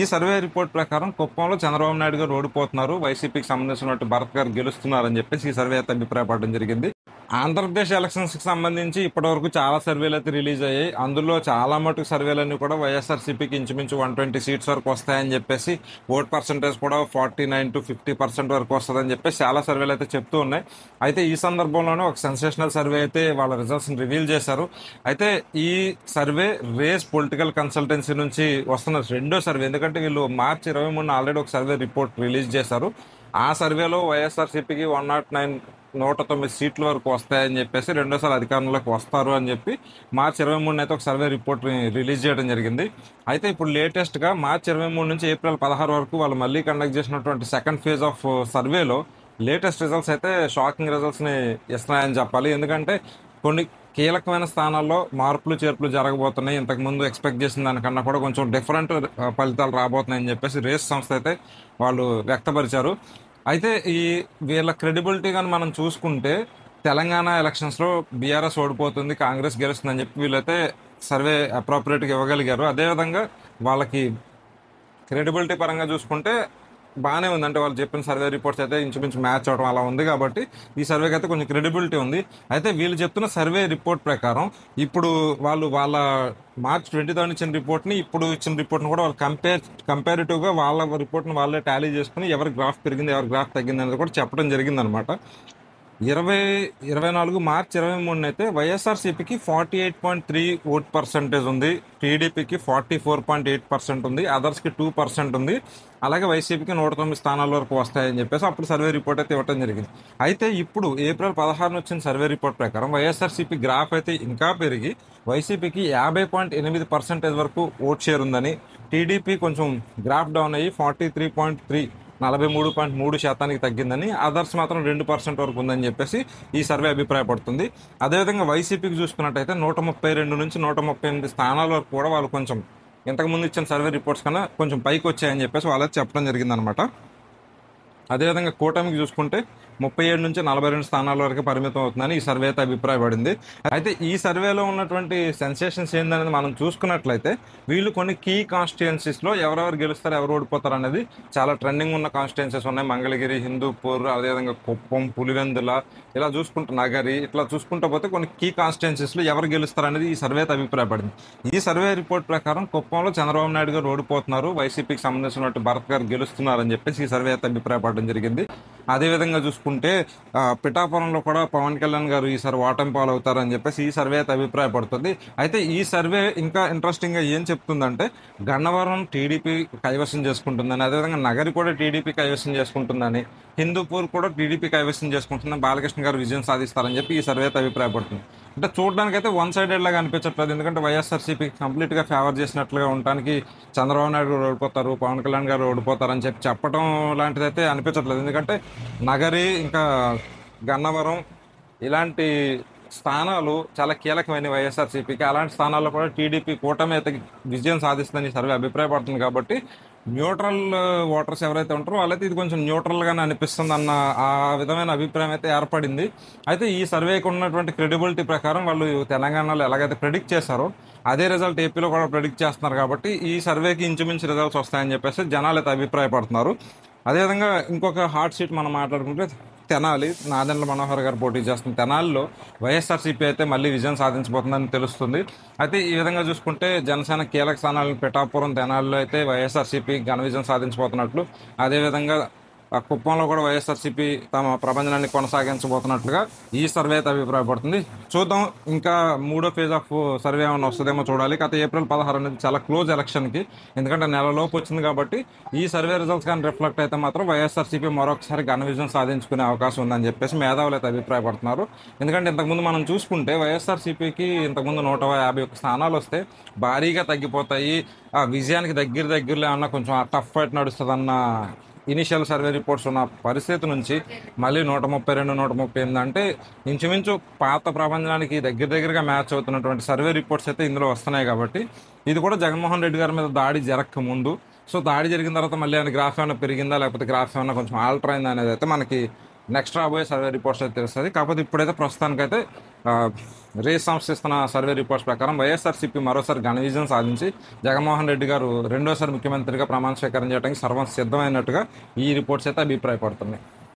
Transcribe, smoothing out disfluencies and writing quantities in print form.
ఈ survey report ప్రకారం కుప్పంలో చంద్రబాబు నాయుడు గారు ఓడిపోతున్నారు, వైసీపీకి సంబంధించినటువంటి భరత్ గారు గెలుస్తున్నారని చెప్పేసి ఈ సర్వే అయితే అభిప్రాయపడడం జరిగింది. ఆంధ్రప్రదేశ్ ఎలక్షన్స్ కి సంబంధించి ఇప్పటి వరకు చాలా సర్వేలు అయితే రిలీజ్ అయ్యాయి. అందులో చాలా మటుకు సర్వేలన్నీ కూడా వైఎస్ఆర్సీపీకి ఇంచుమించు 120 సీట్స్ వరకు వస్తాయని చెప్పేసి, ఓట్ పర్సంటేజ్ కూడా 49 to 50% వరకు వస్తుందని చెప్పేసి చాలా సర్వేలు అయితే చెప్తూ ఉన్నాయి. అయితే ఈ సందర్భంలోనే ఒక సెన్సేషనల్ సర్వే అయితే వాళ్ళ రిజల్ట్స్ రివీల్ చేశారు. అయితే ఈ సర్వే రేస్ పొలిటికల్ కన్సల్టెన్సీ నుంచి వస్తున్న రెండో సర్వే. ఎందుకంటే వీళ్ళు మార్చి 23 ఆల్రెడీ ఒక సర్వే రిపోర్ట్ రిలీజ్ చేశారు. ఆ సర్వేలో వైఎస్ఆర్సీపీకి 109 సీట్ల వరకు వస్తాయని చెప్పేసి, రెండోసారి అధికారంలోకి వస్తారు అని చెప్పి మార్చి 23 అయితే ఒక సర్వే రిపోర్ట్ రిలీజ్ చేయడం జరిగింది. అయితే ఇప్పుడు లేటెస్ట్గా మార్చి 23 నుంచి ఏప్రిల్ 16 వరకు వాళ్ళు మళ్ళీ కండక్ట్ చేసినటువంటి సెకండ్ ఫేజ్ ఆఫ్ సర్వేలో లేటెస్ట్ రిజల్ట్స్ అయితే షాకింగ్ రిజల్ట్స్ని ఇస్తున్నాయని చెప్పాలి. ఎందుకంటే కొన్ని కీలకమైన స్థానాల్లో మార్పులు చేర్పులు జరగబోతున్నాయి. ఇంతకుముందు ఎక్స్పెక్ట్ చేసిన దానికన్నా కూడా కొంచెం డిఫరెంట్ ఫలితాలు రాబోతున్నాయని చెప్పేసి రేస్ సంస్థ అయితే వాళ్ళు వ్యక్తపరిచారు. అయితే వీళ్ళ క్రెడిబిలిటీ కానీ మనం చూసుకుంటే, తెలంగాణ ఎలక్షన్స్లో బీఆర్ఎస్ ఓడిపోతుంది, కాంగ్రెస్ గెలుస్తుందని చెప్పి వీళ్ళైతే సర్వే అప్రోప్రియేట్గా ఇవ్వగలిగారు. అదేవిధంగా వాళ్ళకి క్రెడిబిలిటీ పరంగా చూసుకుంటే బాగానే ఉంది. అంటే వాళ్ళు చెప్పిన సర్వే రిపోర్ట్స్ అయితే ఇంచుమించు మ్యాచ్ అవడం అలా ఉంది కాబట్టి ఈ సర్వేకి అయితే కొంచెం క్రెడిబిలిటీ ఉంది. అయితే వీళ్ళు చెప్తున్న సర్వే రిపోర్ట్ ప్రకారం ఇప్పుడు వాళ్ళ మార్చ్ 23 ఇచ్చిన రిపోర్ట్ని, ఇప్పుడు ఇచ్చిన రిపోర్ట్ని కూడా వాళ్ళు కంపారిటివ్గా వాళ్ళ రిపోర్ట్ని వాళ్ళే టాలీ చేసుకుని ఎవరి గ్రాఫ్ పెరిగింది ఎవరి గ్రాఫ్ తగ్గింది అనేది కూడా చెప్పడం జరిగిందనమాట. 2024 మార్చి 23 అయితే వైఎస్ఆర్సీపీకి 48.3 ఓట్ పర్సంటేజ్ ఉంది, టీడీపీకి 44.8% ఉంది, అదర్స్కి 2% ఉంది. అలాగే వైసీపీకి 109 స్థానాల వరకు వస్తాయని చెప్పేసి అప్పుడు సర్వే రిపోర్ట్ అయితే ఇవ్వడం జరిగింది. అయితే ఇప్పుడు ఏప్రిల్ 16 వచ్చిన సర్వే రిపోర్ట్ ప్రకారం వైఎస్ఆర్సీపీ గ్రాఫ్ అయితే ఇంకా పెరిగి వైసీపీకి 50.8% వరకు ఓట్ షేర్ ఉందని, టీడీపీ కొంచెం గ్రాఫ్ డౌన్ అయ్యి 43.3 43.3% తగ్గిందని, అదర్స్ మాత్రం 2% వరకు ఉందని చెప్పేసి ఈ సర్వే అభిప్రాయపడుతుంది. అదేవిధంగా వైసీపీకి చూసుకున్నట్టయితే 132 నుంచి 138 స్థానాల వరకు కూడా వాళ్ళు కొంచెం ఇంతకుముందు ఇచ్చిన సర్వే రిపోర్ట్స్ కన్నా కొంచెం పైకి వచ్చాయని చెప్పేసి వాళ్ళకి చెప్పడం జరిగిందనమాట. అదేవిధంగా కూటమికి చూసుకుంటే 37 నుంచి 42 స్థానాల వరకు పరిమితం అవుతుందని ఈ సర్వే అయితే అభిప్రాయపడింది. అయితే ఈ సర్వేలో ఉన్నటువంటి సెన్సేషన్స్ ఏందనేది మనం చూసుకున్నట్లయితే, వీళ్ళు కొన్ని కీ కాన్స్టిట్యుయెన్సీస్లో ఎవరెవరు గెలుస్తారు ఎవరు ఓడిపోతారు అనేది చాలా ట్రెండింగ్ ఉన్న కాన్స్టిట్యుయెన్సీస్ ఉన్నాయి. మంగళగిరి, హిందూపూర్, అదేవిధంగా కుప్పం, పులివెందుల, ఇలా చూసుకుంటూ నగరి, ఇట్లా చూసుకుంటూ పోతే కొన్ని కీ కాన్స్టిట్యుయెన్సీస్లో ఎవరు గెలుస్తారు అనేది ఈ సర్వే అయితే అభిప్రాయపడింది. ఈ సర్వే రిపోర్ట్ ప్రకారం కుప్పంలో చంద్రబాబు నాయుడు గారు ఓడిపోతున్నారు, వైసీపీకి సంబంధించినటువంటి భరత్ గారు గెలుస్తున్నారని చెప్పేసి ఈ సర్వే అయితే అభిప్రాయపడడం జరిగింది. అదేవిధంగా చూసుకుంటే పిఠాపురంలో కూడా పవన్ కళ్యాణ్ గారు ఈసారి ఓటమి పాలవుతారని చెప్పేసి ఈ సర్వే అయితే అభిప్రాయపడుతుంది. అయితే ఈ సర్వే ఇంకా ఇంట్రెస్టింగ్గా ఏం చెప్తుందంటే, గన్నవరం టీడీపీ కైవసం చేసుకుంటుందని, అదేవిధంగా నగరి కూడా టీడీపీ కైవసం చేసుకుంటుందని, హిందూపూర్ కూడా టీడీపీ కైవసం చేసుకుంటుందని, బాలకృష్ణ గారు విజయం సాధిస్తారని చెప్పి ఈ సర్వే అయితే అభిప్రాయపడుతుంది. అంటే చూడడానికి అయితే వన్ సైడెడ్ లాగా అనిపించట్లేదు. ఎందుకంటే వైఎస్ఆర్సీపీకి కంప్లీట్గా ఫేవర్ చేసినట్లుగా ఉండడానికి చంద్రబాబు నాయుడు గారు ఓడిపోతారు, పవన్ కళ్యాణ్ గారు ఓడిపోతారు అని చెప్పడం లాంటిది అయితే అనిపించట్లేదు. ఎందుకంటే నగరి ఇంకా గన్నవరం ఇలాంటి స్థానాలు చాలా కీలకమైన వైఎస్ఆర్సీపీకి. అలాంటి స్థానాల్లో కూడా టీడీపీ కూటమి అయితే విజయం సాధిస్తుందని సర్వే అభిప్రాయపడుతుంది. కాబట్టి న్యూట్రల్ ఓటర్స్ ఎవరైతే ఉంటారో వాళ్ళైతే ఇది కొంచెం న్యూట్రల్గానే అనిపిస్తుంది అన్న ఆ విధమైన అభిప్రాయం అయితే ఏర్పడింది. అయితే ఈ సర్వేకి ఉన్నటువంటి క్రెడిబిలిటీ ప్రకారం వాళ్ళు తెలంగాణలో ఎలాగైతే ప్రెడిక్ట్ చేశారో అదే రిజల్ట్ ఏపీలో కూడా ప్రెడిక్ట్ చేస్తున్నారు. కాబట్టి ఈ సర్వేకి ఇంచుమించు రిజల్ట్స్ వస్తాయని చెప్పేసి జనాలు అయితే అభిప్రాయపడుతున్నారు. అదేవిధంగా ఇంకొక హాట్ సీట్ మనం మాట్లాడుకుంటే తెనాలి, నాదెండ్ల మనోహర్ గారు పోటీ చేస్తున్న తెనాలిలో వైఎస్ఆర్సీపీ అయితే మళ్ళీ విజయం సాధించబోతుందని తెలుస్తుంది. అయితే ఈ విధంగా చూసుకుంటే జనసేన కీలక స్థానాలను పిఠాపురం, తెనాలిలో అయితే వైఎస్ఆర్సీపీ ఘన విజయం సాధించబోతున్నట్లు, అదేవిధంగా కుప్పంలో కూడా వైఎస్ఆర్సీపీ తమ ప్రపంచాన్ని కొనసాగించబోతున్నట్లుగా ఈ సర్వే అయితే అభిప్రాయపడుతుంది. చూద్దాం, ఇంకా మూడో ఫేజ్ ఆఫ్ సర్వే ఏమైనా వస్తుందేమో చూడాలి. గత ఏప్రిల్ 16 అనేది చాలా క్లోజ్ ఎలక్షన్కి, ఎందుకంటే నెలలోపు వచ్చింది కాబట్టి ఈ సర్వే రిజల్ట్స్ కానీ రిఫ్లెక్ట్ అయితే మాత్రం వైఎస్ఆర్సీపీ మరొకసారి ఘన విజయం సాధించుకునే అవకాశం ఉందని చెప్పేసి మేధావులు అయితే అభిప్రాయపడుతున్నారు. ఎందుకంటే ఇంతకుముందు మనం చూసుకుంటే వైఎస్ఆర్సీపీకి ఇంతకుముందు 151 స్థానాలు వస్తే భారీగా తగ్గిపోతాయి, ఆ విజయానికి దగ్గరలో ఏమన్నా కొంచెం టఫ్ ఫైట్ నడుస్తుందన్న ఇనిషియల్ సర్వే రిపోర్ట్స్ ఉన్న పరిస్థితి నుంచి మళ్ళీ 132, 138 అంటే ఇంచుమించు పాత ప్రపంచానికి దగ్గరగా మ్యాచ్ అవుతున్నటువంటి సర్వే రిపోర్ట్స్ అయితే ఇందులో వస్తున్నాయి. కాబట్టి ఇది కూడా జగన్మోహన్ రెడ్డి గారి మీద దాడి జరగక ముందు, సో దాడి జరిగిన తర్వాత మళ్ళీ ఆయన గ్రాఫ్ ఏమైనా పెరిగిందా లేకపోతే గ్రాఫ్ ఏమైనా కొంచెం ఆల్టర్ అయిందా అనేది అయితే మనకి నెక్స్ట్ రాబోయే సర్వే రిపోర్ట్స్ అయితే తెలుస్తుంది. కాకపోతే ఇప్పుడైతే ప్రస్తుతానికైతే రేస్ సంస్థ ఇస్తున్న సర్వే రిపోర్ట్స్ ప్రకారం వైఎస్ఆర్సీపీ మరోసారి ఘన విజయం సాధించి జగన్మోహన్ రెడ్డి గారు రెండోసారి ముఖ్యమంత్రిగా ప్రమాణ స్వీకారం చేయడానికి సర్వం సిద్ధమైనట్టుగా ఈ రిపోర్ట్స్ అయితే అభిప్రాయపడుతున్నాయి.